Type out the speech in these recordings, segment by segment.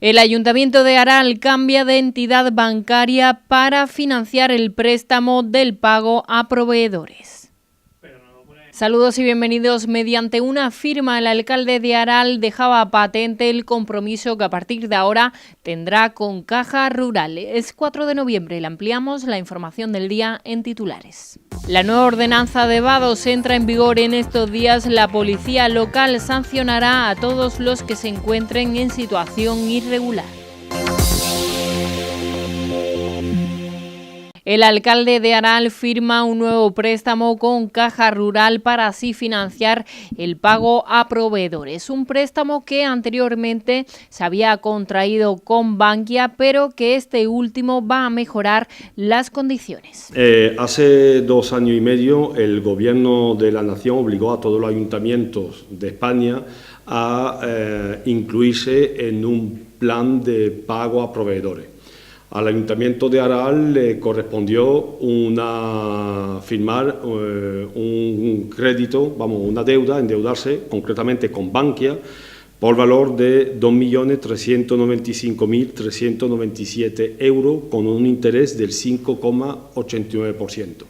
El Ayuntamiento de Aral cambia de entidad bancaria para financiar el préstamo del pago a proveedores. Saludos y bienvenidos. Mediante una firma, el alcalde de Aral dejaba patente el compromiso que a partir de ahora tendrá con Caja Rural. Es 4 de noviembre. Le ampliamos la información del día en titulares. La nueva ordenanza de vados entra en vigor en estos días. La policía local sancionará a todos los que se encuentren en situación irregular. El alcalde de Aral firma un nuevo préstamo con Caja Rural para así financiar el pago a proveedores. Un préstamo que anteriormente se había contraído con Bankia, pero que este último va a mejorar las condiciones. Hace 2 años y medio el Gobierno de la Nación obligó a todos los ayuntamientos de España a incluirse en un plan de pago a proveedores. Al Ayuntamiento de Aral le correspondió firmar un crédito, una deuda, endeudarse concretamente con Bankia por valor de 2.395.397 euros con un interés del 5,89%.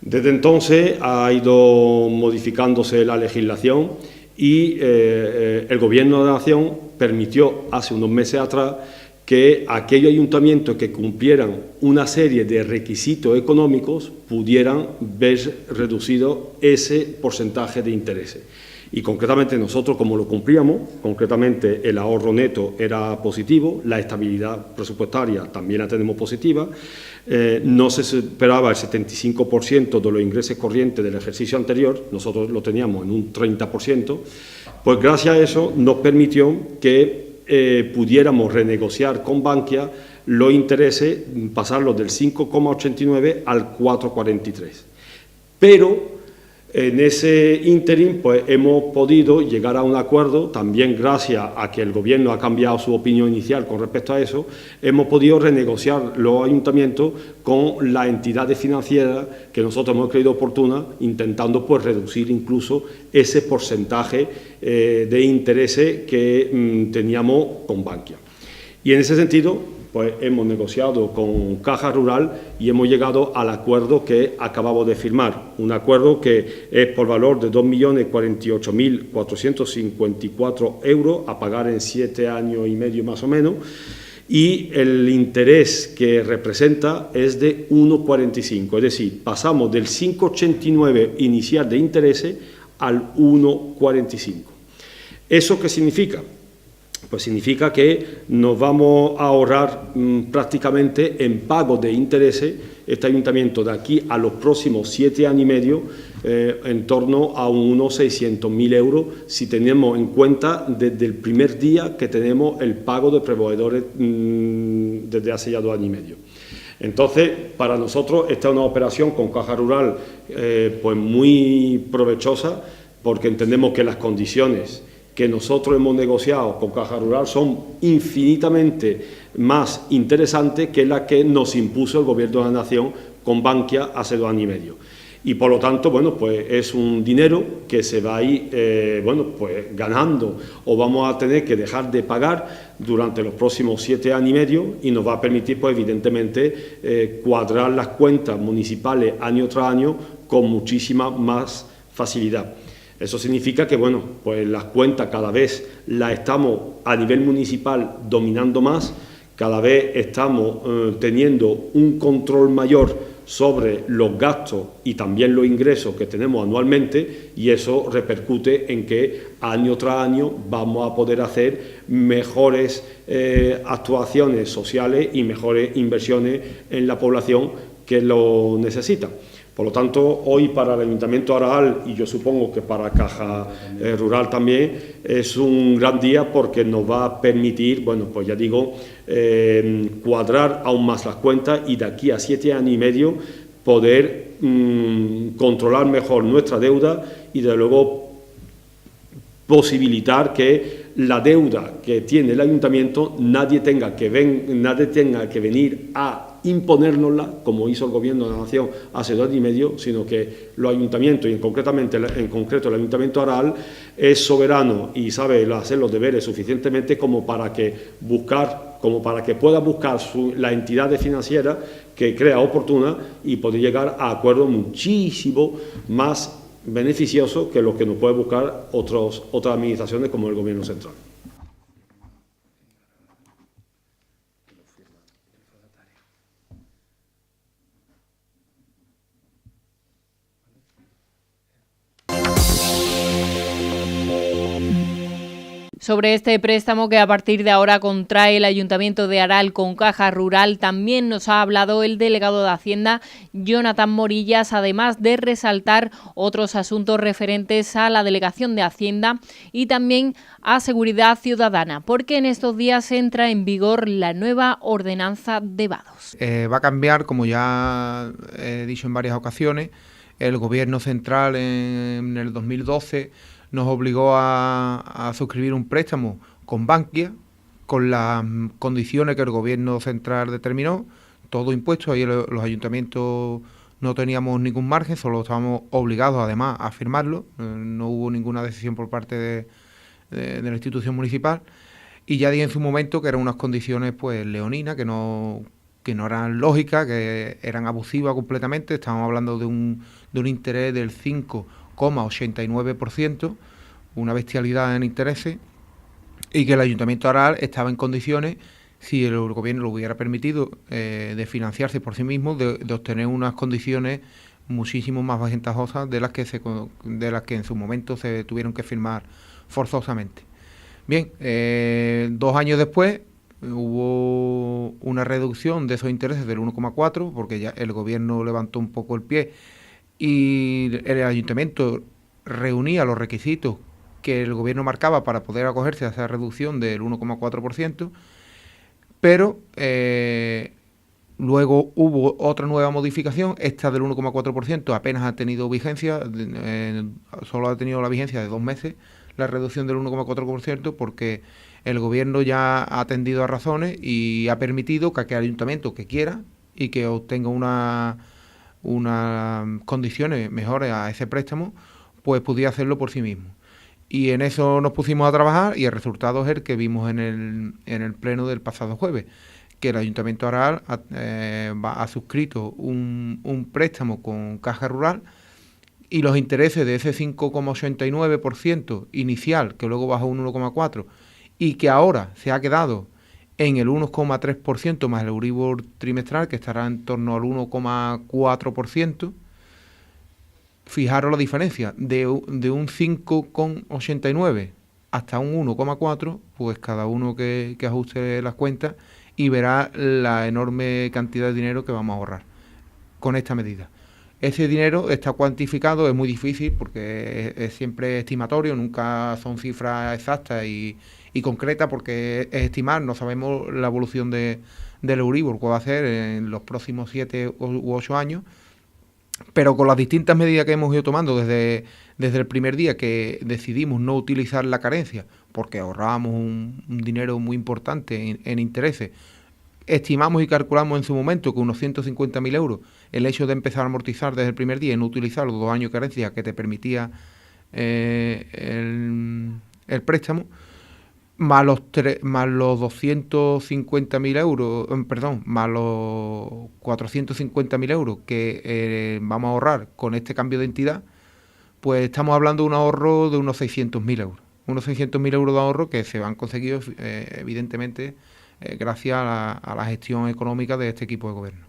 Desde entonces ha ido modificándose la legislación y el Gobierno de la Nación permitió hace unos meses atrás que aquellos ayuntamientos que cumplieran una serie de requisitos económicos pudieran ver reducido ese porcentaje de intereses. Y concretamente nosotros, como lo cumplíamos, concretamente el ahorro neto era positivo, la estabilidad presupuestaria también la tenemos positiva, no se esperaba el 75% de los ingresos corrientes del ejercicio anterior, nosotros lo teníamos en un 30%, pues gracias a eso nos permitió que pudiéramos renegociar con Bankia los intereses, pasarlos del 5,89 al 4,43. Pero en ese ínterin pues hemos podido llegar a un acuerdo, también gracias a que el Gobierno ha cambiado su opinión inicial con respecto a eso, hemos podido renegociar los ayuntamientos con las entidades financieras que nosotros hemos creído oportunas, intentando pues reducir incluso ese porcentaje de intereses que teníamos con Bankia. Y en ese sentido, pues hemos negociado con Caja Rural y hemos llegado al acuerdo que acabamos de firmar. Un acuerdo que es por valor de 2.048.454 euros a pagar en 7 años y medio más o menos. Y el interés que representa es de 1,45, es decir, pasamos del 5,89 inicial de intereses al 1,45. ¿Eso qué significa? Pues significa que nos vamos a ahorrar prácticamente en pago de intereses este ayuntamiento de aquí a los próximos 7 años y medio en torno a unos 600.000 euros si tenemos en cuenta desde el primer día que tenemos el pago de proveedores desde hace ya 2 años y medio. Entonces, para nosotros esta es una operación con Caja Rural pues muy provechosa porque entendemos que las condiciones que nosotros hemos negociado con Caja Rural son infinitamente más interesantes que las que nos impuso el Gobierno de la Nación con Bankia hace 2 años y medio. Y por lo tanto, bueno, pues es un dinero que se va a ir, pues ganando o vamos a tener que dejar de pagar durante los próximos 7 años y medio y nos va a permitir, pues evidentemente, cuadrar las cuentas municipales año tras año con muchísima más facilidad. Eso significa que, bueno, pues las cuentas cada vez las estamos a nivel municipal dominando más, cada vez estamos teniendo un control mayor sobre los gastos y también los ingresos que tenemos anualmente y eso repercute en que año tras año vamos a poder hacer mejores actuaciones sociales y mejores inversiones en la población que lo necesita. Por lo tanto, hoy para el Ayuntamiento de Aral, y yo supongo que para Caja Rural también, es un gran día porque nos va a permitir, bueno, pues ya digo, cuadrar aún más las cuentas y de aquí a 7 años y medio poder controlar mejor nuestra deuda y, de luego, posibilitar que la deuda que tiene el ayuntamiento nadie tenga que venir a imponérnosla, como hizo el Gobierno de la Nación hace 2 años y medio, sino que los ayuntamientos, y en concreto el Ayuntamiento de Aral, es soberano y sabe hacer los deberes suficientemente como para que pueda buscar la entidad financiera que crea oportuna y poder llegar a acuerdos muchísimo más beneficiosos que los que nos puede buscar otras administraciones como el Gobierno central. Sobre este préstamo que a partir de ahora contrae el Ayuntamiento de Aral con Caja Rural, también nos ha hablado el delegado de Hacienda, Jonathan Morillas, además de resaltar otros asuntos referentes a la Delegación de Hacienda y también a Seguridad Ciudadana, porque en estos días entra en vigor la nueva ordenanza de vados. Va a cambiar, como ya he dicho en varias ocasiones, el Gobierno central en el 2012 nos obligó a suscribir un préstamo con Bankia, con las condiciones que el Gobierno central determinó, todo impuesto. Ahí los ayuntamientos no teníamos ningún margen, solo estábamos obligados además a firmarlo, no hubo ninguna decisión por parte de la institución municipal, y ya dije en su momento que eran unas condiciones pues leoninas, que no eran lógicas, que eran abusivas completamente. Estábamos hablando de un interés del 5,89%, una bestialidad en intereses, y que el Ayuntamiento de Aral estaba en condiciones, si el Gobierno lo hubiera permitido, de financiarse por sí mismo, de obtener unas condiciones muchísimo más ventajosas de las que en su momento se tuvieron que firmar forzosamente. Bien, 2 años después hubo una reducción de esos intereses del 1,4, porque ya el Gobierno levantó un poco el pie y el Ayuntamiento reunía los requisitos que el Gobierno marcaba para poder acogerse a esa reducción del 1,4%, pero luego hubo otra nueva modificación. Esta del 1,4% apenas ha tenido vigencia, solo ha tenido la vigencia de 2 meses, la reducción del 1,4%, porque el Gobierno ya ha atendido a razones y ha permitido que aquel ayuntamiento que quiera y que obtenga unas condiciones mejores a ese préstamo, pues pudiera hacerlo por sí mismo. Y en eso nos pusimos a trabajar, y el resultado es el que vimos en el pleno del pasado jueves, que el Ayuntamiento de Aral ha suscrito un préstamo con Caja Rural, y los intereses de ese 5,89% inicial, que luego bajó un 1,4%, y que ahora se ha quedado en el 1,3% más el Euribor trimestral, que estará en torno al 1,4%. Fijaros la diferencia, de un 5,89 hasta un 1,4, pues cada uno que ajuste las cuentas y verá la enorme cantidad de dinero que vamos a ahorrar con esta medida. Ese dinero está cuantificado, es muy difícil porque es siempre estimatorio, nunca son cifras exactas y concretas, porque es estimar, no sabemos la evolución del Euribor que va a hacer en los próximos 7 u 8 años, pero con las distintas medidas que hemos ido tomando desde el primer día que decidimos no utilizar la carencia, porque ahorrábamos un dinero muy importante en intereses. Estimamos y calculamos en su momento que unos 150.000 euros, el hecho de empezar a amortizar desde el primer día y no utilizar los 2 años de carencia que te permitía el préstamo, más los 250.000 euros, más los 450.000 euros que vamos a ahorrar con este cambio de entidad, pues estamos hablando de un ahorro de unos 600.000 euros. Unos 600.000 euros de ahorro que se han conseguido, evidentemente, gracias a la gestión económica de este equipo de gobierno.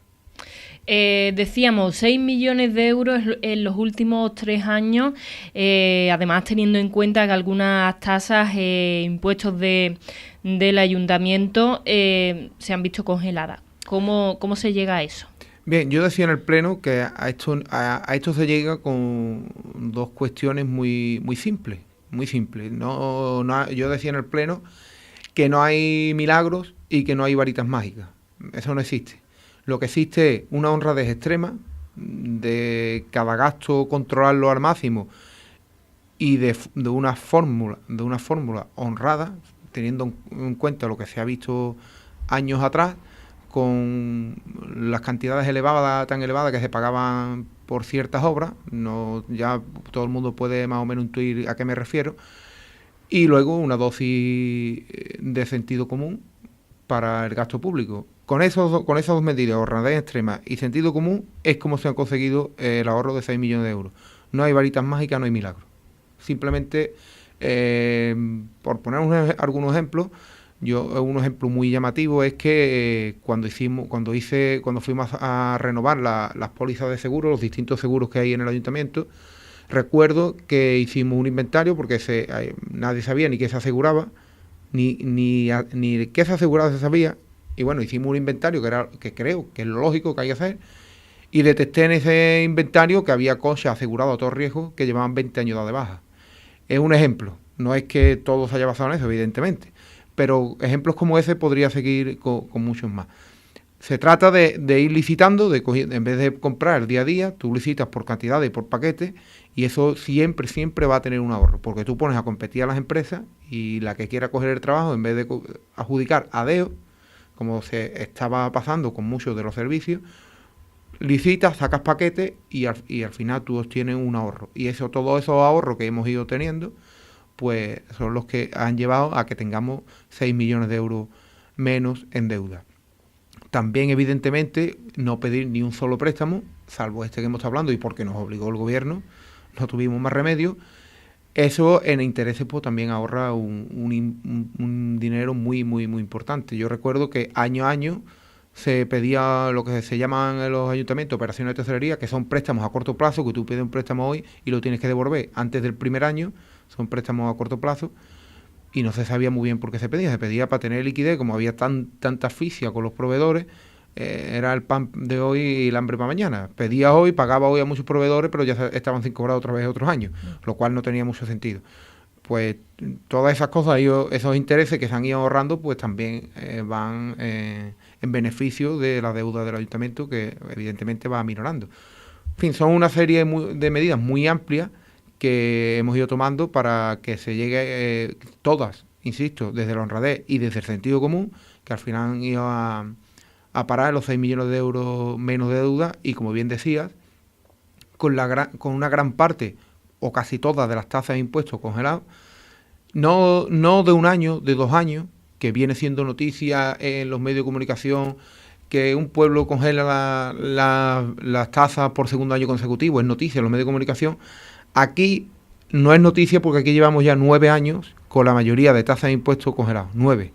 Decíamos 6 millones de euros en los últimos 3 años, además teniendo en cuenta que algunas tasas, impuestos del ayuntamiento se han visto congeladas. ¿Cómo se llega a eso? Bien, yo decía en el pleno que a esto se llega con 2 cuestiones muy simples. Yo decía en el pleno que no hay milagros y que no hay varitas mágicas. Eso no existe. Lo que existe es una honradez extrema, de cada gasto controlarlo al máximo y de una fórmula honrada, teniendo en cuenta lo que se ha visto años atrás, con las cantidades tan elevadas que se pagaban por ciertas obras. Ya todo el mundo puede más o menos intuir a qué me refiero. Y luego una dosis de sentido común para el gasto público. Con esas dos medidas, honradez extrema y sentido común, es como se ha conseguido el ahorro de 6 millones de euros. No hay varitas mágicas, no hay milagros. Simplemente, por poner algunos ejemplos, un ejemplo muy llamativo es que cuando fuimos a renovar las pólizas de seguro, los distintos seguros que hay en el ayuntamiento, recuerdo que hicimos un inventario porque nadie sabía ni qué se aseguraba, ni qué se aseguraba se sabía, y bueno, hicimos un inventario que creo que es lo lógico que hay que hacer, y detecté en ese inventario que había coches asegurados a todo riesgo que llevaban 20 años de baja. Es un ejemplo, no es que todo se haya basado en eso, evidentemente, pero ejemplos como ese podría seguir con muchos más. Se trata de ir licitando, en vez de comprar día a día, tú licitas por cantidad y por paquete, y eso siempre va a tener un ahorro, porque tú pones a competir a las empresas y la que quiera coger el trabajo, en vez de adjudicar a dedo, como se estaba pasando con muchos de los servicios, licitas, sacas paquetes y al final tú obtienes un ahorro. Y todos esos ahorros que hemos ido teniendo, pues son los que han llevado a que tengamos 6 millones de euros menos en deuda. También, evidentemente, no pedir ni un solo préstamo, salvo este que hemos estado hablando y porque nos obligó el gobierno, no tuvimos más remedio. Eso en intereses pues también ahorra un dinero muy, muy, muy importante. Yo recuerdo que año a año se pedía lo que se llaman en los ayuntamientos operaciones de tesorería, que son préstamos a corto plazo, que tú pides un préstamo hoy y lo tienes que devolver antes del primer año. Son préstamos a corto plazo y no se sabía muy bien por qué se pedía. Se pedía para tener liquidez, como había tanta asfixia con los proveedores, era el pan de hoy y el hambre para mañana. Pedía hoy, pagaba hoy a muchos proveedores, pero ya estaban sin cobrar otra vez otros años, lo cual no tenía mucho sentido. Pues todas esas cosas, esos intereses que se han ido ahorrando, pues también van en beneficio de la deuda del ayuntamiento, que evidentemente va minorando. En fin, son una serie de medidas muy amplias que hemos ido tomando para que se llegue todas, insisto, desde la honradez y desde el sentido común, que al final han ido a parar los 6 millones de euros menos de deuda y, como bien decías, con una gran parte o casi todas de las tasas de impuestos congelados, no de un año, de 2 años, que viene siendo noticia en los medios de comunicación, que un pueblo congela las tasas por segundo año consecutivo, es noticia en los medios de comunicación. Aquí no es noticia porque aquí llevamos ya 9 años con la mayoría de tasas de impuestos congelados, 9.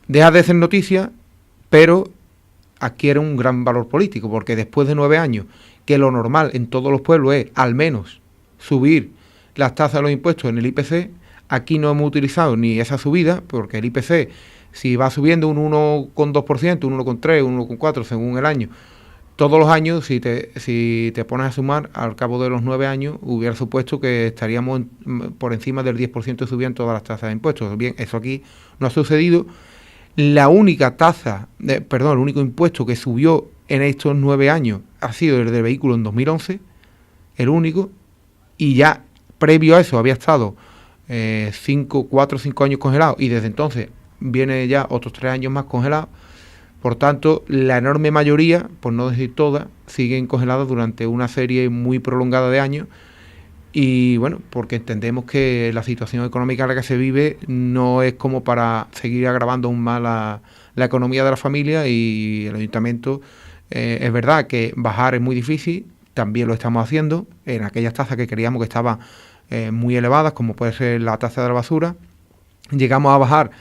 Deja de ser noticia, pero adquiere un gran valor político, porque después de 9 años, que lo normal en todos los pueblos es al menos subir las tasas de los impuestos en el IPC, aquí no hemos utilizado ni esa subida, porque el IPC, si va subiendo un 1,2%, un 1,3%, un 1,4% según el año, todos los años, si te pones a sumar, al cabo de los 9 años, hubiera supuesto que estaríamos por encima del 10% de subida en todas las tasas de impuestos. Bien, eso aquí no ha sucedido. El único impuesto que subió en estos 9 años ha sido el del vehículo en 2011, el único, y ya previo a eso había estado 4 o 5 años congelado, y desde entonces viene ya otros 3 años más congelados. Por tanto, la enorme mayoría, por no decir todas, siguen congeladas durante una serie muy prolongada de años. Y bueno, porque entendemos que la situación económica en la que se vive no es como para seguir agravando aún más la economía de la familia, y el ayuntamiento, es verdad que bajar es muy difícil, también lo estamos haciendo en aquellas tasas que creíamos que estaban muy elevadas, como puede ser la tasa de la basura. Llegamos a bajar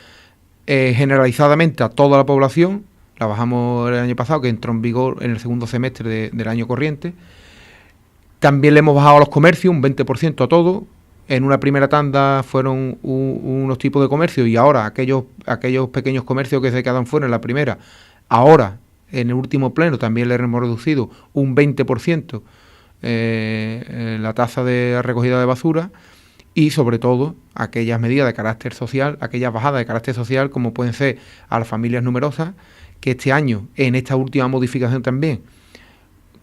generalizadamente a toda la población, la bajamos el año pasado, que entró en vigor en el segundo semestre del año corriente. También le hemos bajado a los comercios un 20% a todo. En una primera tanda fueron unos tipos de comercio, y ahora aquellos pequeños comercios que se quedan fuera en la primera, ahora en el último pleno también le hemos reducido un 20% la tasa de recogida de basura, y sobre todo aquellas medidas de carácter social, aquellas bajadas de carácter social, como pueden ser a las familias numerosas, que este año, en esta última modificación también,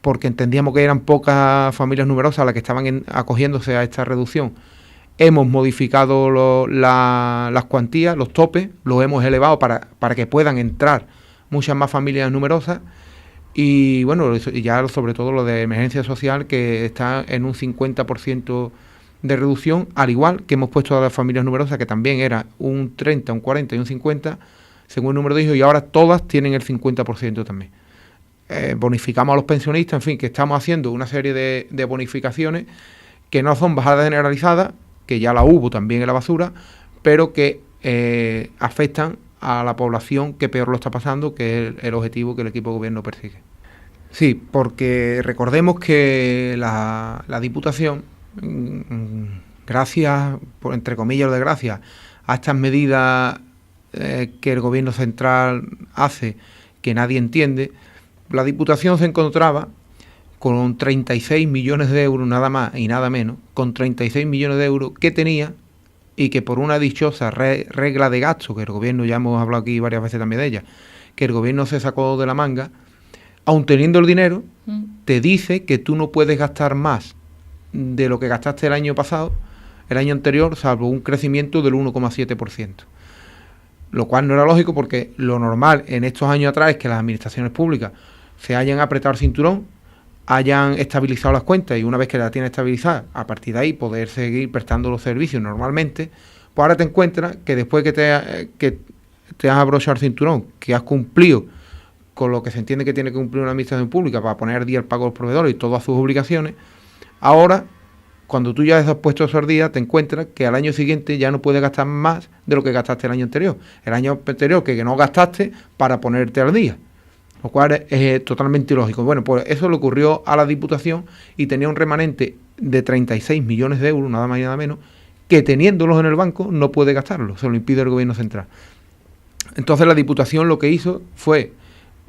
porque entendíamos que eran pocas familias numerosas las que estaban acogiéndose a esta reducción, hemos modificado las cuantías, los topes, los hemos elevado para que puedan entrar muchas más familias numerosas. Y bueno, ya sobre todo lo de emergencia social, que está en un 50% de reducción, al igual que hemos puesto a las familias numerosas, que también era un 30, un 40 y un 50, según el número de hijos, y ahora todas tienen el 50% también. Bonificamos a los pensionistas, en fin, que estamos haciendo una serie de bonificaciones que no son bajadas generalizadas, que ya la hubo también en la basura, pero que afectan a la población que peor lo está pasando, que es el objetivo que el equipo de gobierno persigue. Sí, porque recordemos que la Diputación, gracias, entre comillas o desgracias, a estas medidas que el gobierno central hace, que nadie entiende, la Diputación se encontraba con 36 millones de euros, nada más y nada menos, con 36 millones de euros que tenía, y que por una dichosa regla de gasto, que el gobierno, ya hemos hablado aquí varias veces también de ella, que el gobierno se sacó de la manga, aun teniendo el dinero, te dice que tú no puedes gastar más de lo que gastaste el año pasado, el año anterior, salvo un crecimiento del 1,7%. Lo cual no era lógico, porque lo normal en estos años atrás es que las administraciones públicas se hayan apretado el cinturón, hayan estabilizado las cuentas, y una vez que las tienen estabilizadas, a partir de ahí poder seguir prestando los servicios normalmente. Pues ahora te encuentras que después que te has abrochado el cinturón, que has cumplido con lo que se entiende que tiene que cumplir una administración pública para poner al día el pago de los proveedores y todas sus obligaciones, ahora, cuando tú ya has puesto esos días, te encuentras que al año siguiente ya no puedes gastar más de lo que gastaste el año anterior. El año anterior que no gastaste para ponerte al día, lo cual es totalmente ilógico. Bueno, pues eso le ocurrió a la Diputación, y tenía un remanente de 36 millones de euros, nada más y nada menos, que teniéndolos en el banco no puede gastarlos, se lo impide el gobierno central. Entonces la Diputación lo que hizo fue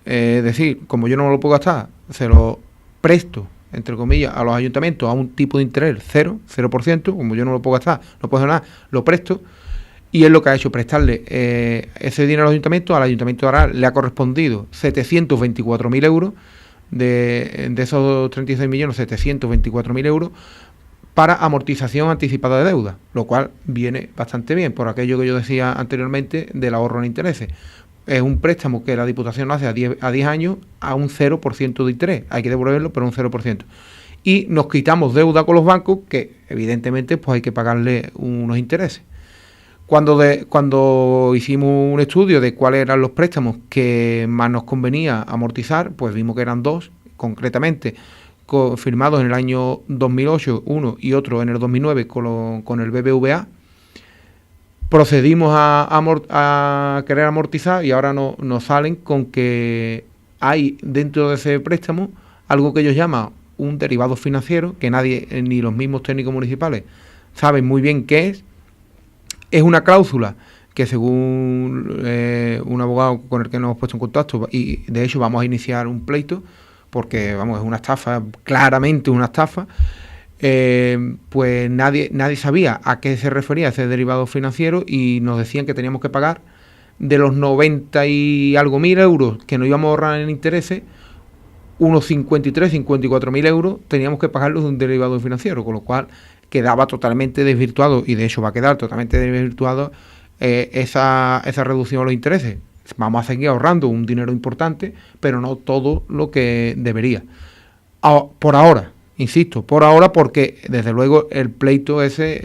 decir, como yo no me lo puedo gastar, se lo presto, entre comillas, a los ayuntamientos a un tipo de interés 0%, como yo no lo puedo gastar, no puedo hacer nada, lo presto. Y es lo que ha hecho, prestarle ese dinero al ayuntamiento. Al Ayuntamiento de Aral le ha correspondido 724.000 euros, de esos 36 millones, 724.000 euros para amortización anticipada de deuda, lo cual viene bastante bien, por aquello que yo decía anteriormente del ahorro en intereses. Es un préstamo que la Diputación hace a 10 años a un 0% de interés, hay que devolverlo, pero un 0%. Y nos quitamos deuda con los bancos, que evidentemente pues hay que pagarle unos intereses. Cuando hicimos un estudio de cuáles eran los préstamos que más nos convenía amortizar, pues vimos que eran dos, concretamente, firmados en el año 2008, uno y otro en el 2009 con el BBVA. Procedimos a querer amortizar, y ahora nos salen con que hay dentro de ese préstamo algo que ellos llaman un derivado financiero, que nadie, ni los mismos técnicos municipales, saben muy bien qué es. Es una cláusula que, según un abogado con el que nos hemos puesto en contacto, y de hecho vamos a iniciar un pleito, porque vamos, es una estafa, claramente una estafa, pues nadie sabía a qué se refería ese derivado financiero, y nos decían que teníamos que pagar de los 90 y algo mil euros que nos íbamos a ahorrar en intereses, unos 54.000 euros teníamos que pagarlos de un derivado financiero, con lo cual quedaba totalmente desvirtuado, y de hecho va a quedar totalmente desvirtuado esa reducción de los intereses. Vamos a seguir ahorrando un dinero importante, pero no todo lo que debería. Por ahora, insisto, porque desde luego el pleito ese,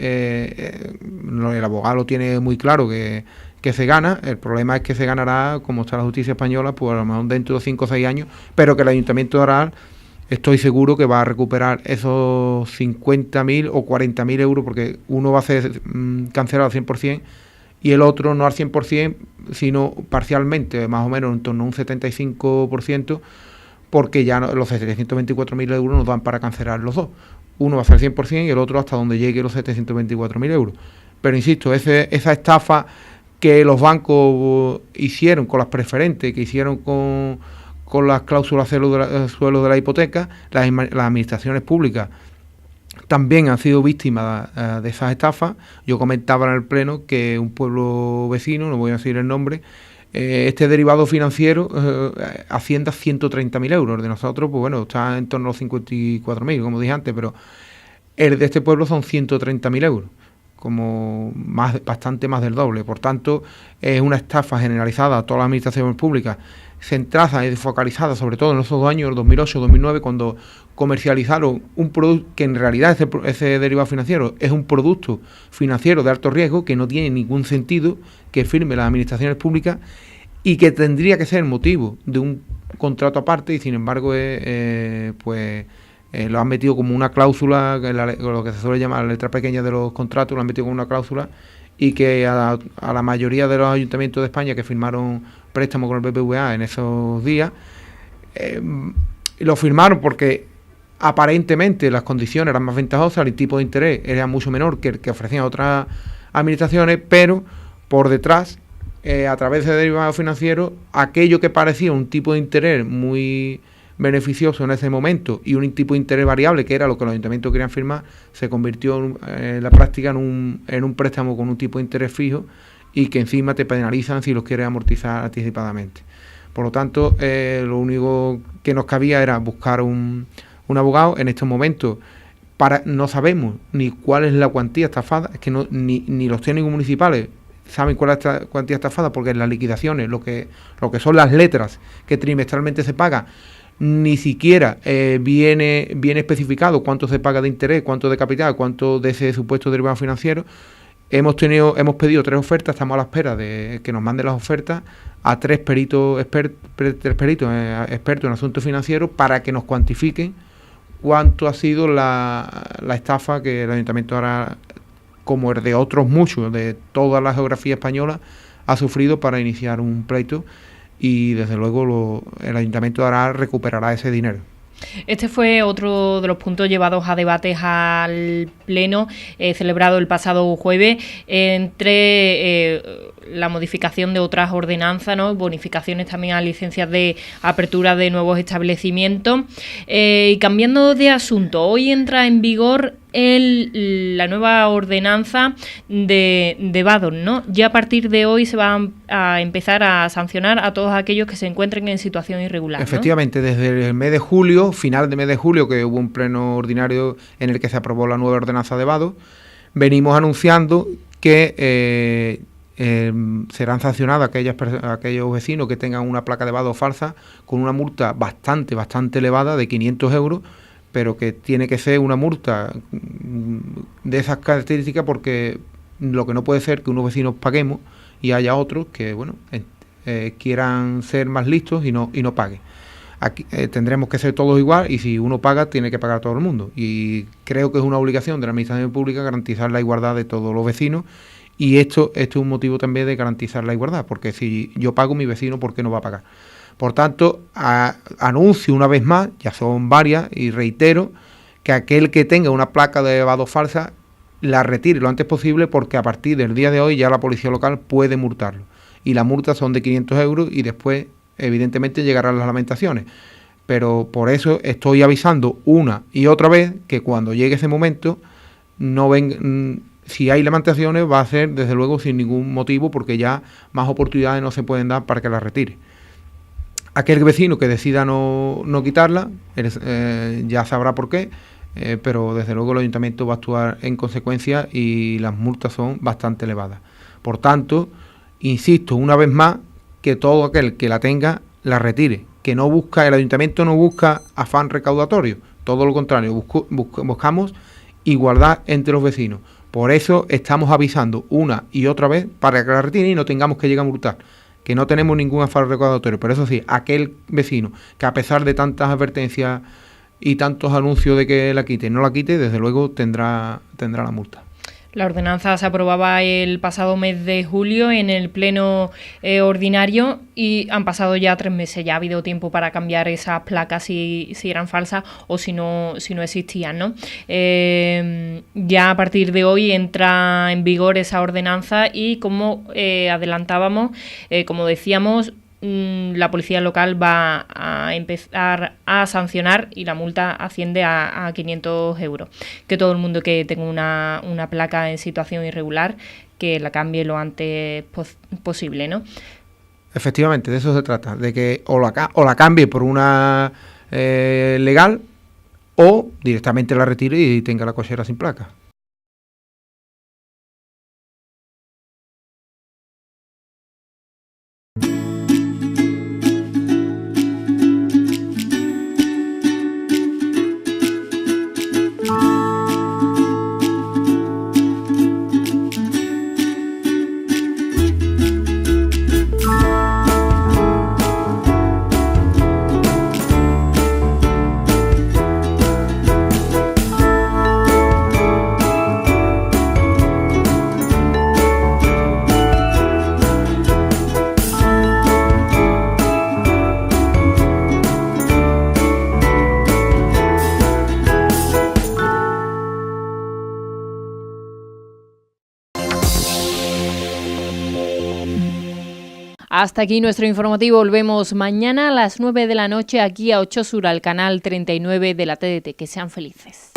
el abogado lo tiene muy claro que se gana. El problema es que se ganará, como está la justicia española, pues a lo mejor dentro de 5 o 6 años, pero que el Ayuntamiento de Aral, estoy seguro que va a recuperar esos 50.000 o 40.000 euros, porque uno va a ser cancelado al 100% y el otro no al 100%, sino parcialmente, más o menos en torno a un 75%, porque ya los 724.000 euros nos dan para cancelar los dos. Uno va a ser 100% y el otro hasta donde llegue los 724.000 euros. Pero insisto, esa estafa que los bancos hicieron con las preferentes, que hicieron con las cláusulas suelo de la hipoteca, las administraciones públicas también han sido víctimas de esas estafas. Yo comentaba en el pleno que un pueblo vecino, no voy a decir el nombre, este derivado financiero asciende a 130.000 euros. El de nosotros, pues bueno, está en torno a los 54.000, como dije antes, pero el de este pueblo son 130.000 euros. bastante más del doble. Por tanto, es una estafa generalizada a todas las administraciones públicas, centrada y focalizada sobre todo en esos 2 años, el 2008-2009, cuando comercializaron un producto que en realidad ese derivado financiero es un producto financiero de alto riesgo que no tiene ningún sentido que firme las administraciones públicas y que tendría que ser motivo de un contrato aparte, y sin embargo lo han metido como una cláusula, lo que se suele llamar la letra pequeña de los contratos, lo han metido como una cláusula, y que a la mayoría de los ayuntamientos de España que firmaron préstamos con el BBVA en esos días, lo firmaron porque aparentemente las condiciones eran más ventajosas, el tipo de interés era mucho menor que el que ofrecían otras administraciones, pero por detrás, a través de derivados financieros, aquello que parecía un tipo de interés muy beneficioso en ese momento y un tipo de interés variable, que era lo que los ayuntamientos querían firmar, se convirtió en la práctica en un préstamo con un tipo de interés fijo, y que encima te penalizan si los quieres amortizar anticipadamente. Por lo tanto, lo único que nos cabía era buscar un abogado. En estos momentos no sabemos ni cuál es la cuantía estafada, es que ni los técnicos municipales saben cuál es la cuantía estafada, porque en las liquidaciones lo que son las letras que trimestralmente se pagan, ni siquiera viene especificado cuánto se paga de interés, cuánto de capital, cuánto de ese supuesto derivado financiero. Hemos pedido 3 ofertas, estamos a la espera de que nos manden las ofertas a 3 peritos expertos en asuntos financieros, para que nos cuantifiquen cuánto ha sido la estafa que el ayuntamiento hará, como el de otros muchos de toda la geografía española, ha sufrido para iniciar un pleito, y desde luego el ayuntamiento recuperará ese dinero. Este fue otro de los puntos llevados a debates al Pleno celebrado el pasado jueves, entre la modificación de otras ordenanzas, ¿no? Bonificaciones también a licencias de apertura de nuevos establecimientos. Y cambiando de asunto, hoy entra en vigor la nueva ordenanza de vado, ¿no? Ya a partir de hoy se va a empezar a sancionar a todos aquellos que se encuentren en situación irregular, ¿no? Efectivamente, desde el mes de julio, final de mes de julio, que hubo un pleno ordinario en el que se aprobó la nueva ordenanza de vado, venimos anunciando que serán sancionados aquellos vecinos que tengan una placa de vado falsa, con una multa bastante elevada de 500 euros, pero que tiene que ser una multa de esas características, porque lo que no puede ser que unos vecinos paguemos y haya otros que quieran ser más listos y no paguen. Aquí tendremos que ser todos igual, y si uno paga, tiene que pagar todo el mundo. Y creo que es una obligación de la administración pública garantizar la igualdad de todos los vecinos, y esto es un motivo también de garantizar la igualdad, porque si yo pago, mi vecino, ¿por qué no va a pagar? Por tanto, anuncio una vez más, ya son varias, y reitero, que aquel que tenga una placa de vado falsa la retire lo antes posible, porque a partir del día de hoy ya la policía local puede multarlo. Y las multas son de 500 euros, y después, evidentemente, llegarán las lamentaciones. Pero por eso estoy avisando una y otra vez que cuando llegue ese momento, si hay lamentaciones, va a ser desde luego sin ningún motivo, porque ya más oportunidades no se pueden dar para que la retire. Aquel vecino que decida no quitarla, ya sabrá por qué, pero desde luego el ayuntamiento va a actuar en consecuencia, y las multas son bastante elevadas. Por tanto, insisto una vez más, que todo aquel que la tenga la retire, que el ayuntamiento no busca afán recaudatorio, todo lo contrario, buscamos igualdad entre los vecinos. Por eso estamos avisando una y otra vez para que la retire y no tengamos que llegar a multar, que no tenemos ningún afán recaudatorio. Pero eso sí, aquel vecino que, a pesar de tantas advertencias y tantos anuncios de que la quite, no la quite, desde luego tendrá la multa. La ordenanza se aprobaba el pasado mes de julio en el pleno ordinario, y han pasado ya 3 meses. Ya ha habido tiempo para cambiar esas placas si eran falsas o si no existían, ¿no? Ya a partir de hoy entra en vigor esa ordenanza, y como adelantábamos, como decíamos, la policía local va a empezar a sancionar, y la multa asciende a 500 euros. Que todo el mundo que tenga una placa en situación irregular, que la cambie lo antes posible, ¿no? Efectivamente, de eso se trata, de que o la cambie por una legal, o directamente la retire y tenga la cochera sin placa. Hasta aquí nuestro informativo. Volvemos mañana a las 9 de la noche aquí a 8 Sur, al canal 39 de la TDT. Que sean felices.